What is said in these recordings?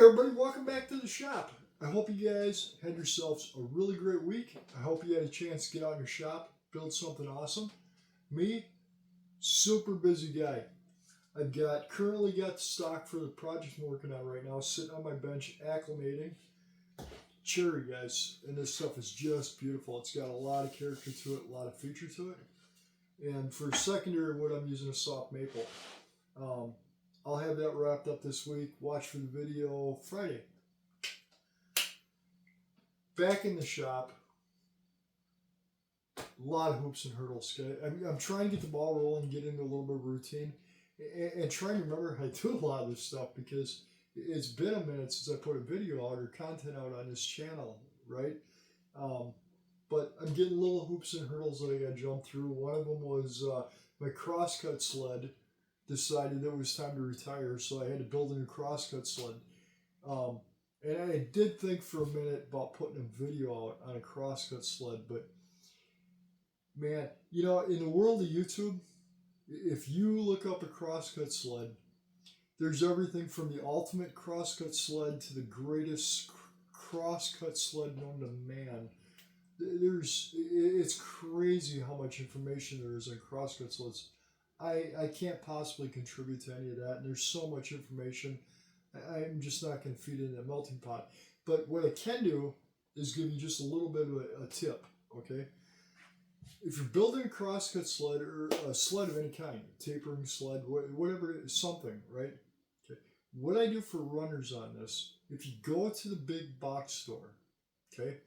everybody, welcome back to the shop. I hope you guys had yourselves a really great week. I hope you had a chance to get out in your shop, build something awesome. Me, super busy guy. I've currently got stock for the project I'm working on right now, sitting on my bench, acclimating. Cherry, guys, and this stuff is just beautiful. It's got a lot of character to it, a lot of feature to it. And for secondary wood, I'm using a soft maple. I'll have that wrapped up this week. Watch for the video Friday. Back in the shop, a lot of hoops and hurdles. I'm trying to get the ball rolling, get into a little bit of routine, and trying to remember how to do a lot of this stuff because it's been a minute since I put a video out or content out on this channel, right? But I'm getting little hoops and hurdles that I got to jump through. One of them was my crosscut sled decided that it was time to retire, so I had to build a new crosscut sled. And I did think for a minute about putting a video out on a crosscut sled, but man, you know, in the world of YouTube, if you look up a crosscut sled, there's everything from the ultimate crosscut sled to the greatest crosscut sled known to man. It's crazy how much information there is on crosscut sleds. I can't possibly contribute to any of that, and there's so much information. I'm just not going to feed it in a melting pot. But what I can do is give you just a little bit of a tip, okay? If you're building a crosscut sled or a sled of any kind, tapering sled, whatever it is, something, right? Okay. What I do for runners on this, if you go to the big box store, okay?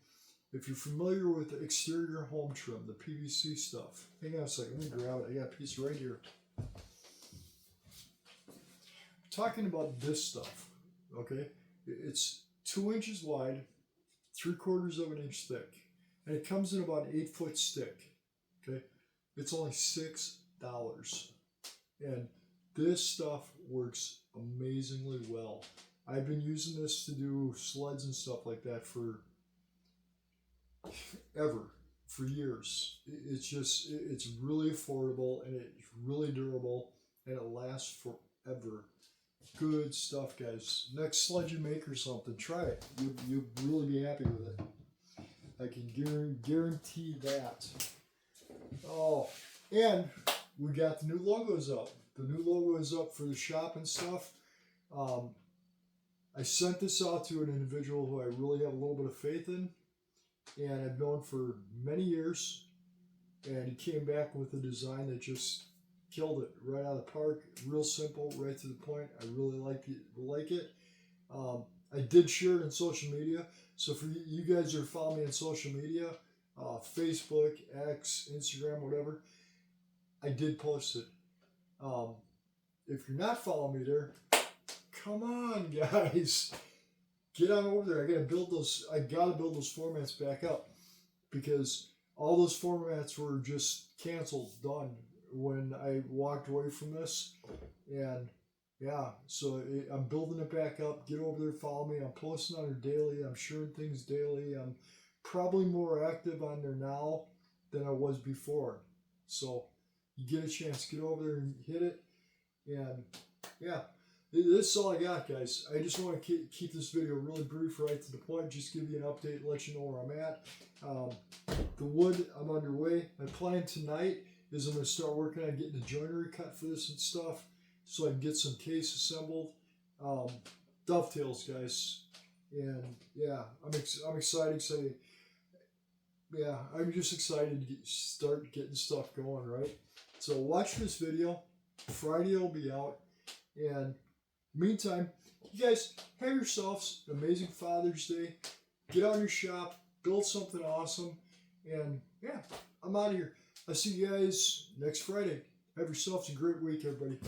If you're familiar with the exterior home trim, the PVC stuff, hang on a second, let me grab it. I got a piece right here. Talking about this stuff, okay? It's 2 inches wide, 3/4 of an inch thick, and it comes in about an 8-foot stick, okay? It's only $6, and this stuff works amazingly well. I've been using this to do sleds and stuff like that for years. It's really affordable, and it's really durable, and it lasts forever. Good stuff, guys. Next sled you make or something, try it. You'll really be happy with it. I can guarantee that. Oh, and we got the new logos up. The new logo is up for the shop and stuff. I sent this out to an individual who I really have a little bit of faith in, and I've known for many years, and he came back with a design that just killed it right out of the park. Real simple, right to the point. I really like it. I did share it on social media, so for you guys who are following me on social media, Facebook, X, Instagram, whatever, I did post it. If you're not following me there, come on, guys. Get on over there. I gotta build those formats back up because all those formats were just canceled, done when I walked away from this. And yeah, so I'm building it back up. Get over there, follow me. I'm posting on there daily. I'm sharing things daily. I'm probably more active on there now than I was before. So you get a chance, get over there and hit it. And yeah. This is all I got, guys. I just want to keep this video really brief, right to the point, just give you an update, let you know where I'm at. The wood, I'm underway. My plan tonight is I'm going to start working on getting the joinery cut for this and stuff so I can get some case assembled. Dovetails, guys. And yeah, I'm excited. Yeah, I'm just excited to start getting stuff going, right? So watch this video. Friday will be out. And meantime, you guys have yourselves an amazing Father's Day. Get out in your shop, build something awesome, and yeah, I'm out of here. I'll see you guys next Friday. Have yourselves a great week, everybody.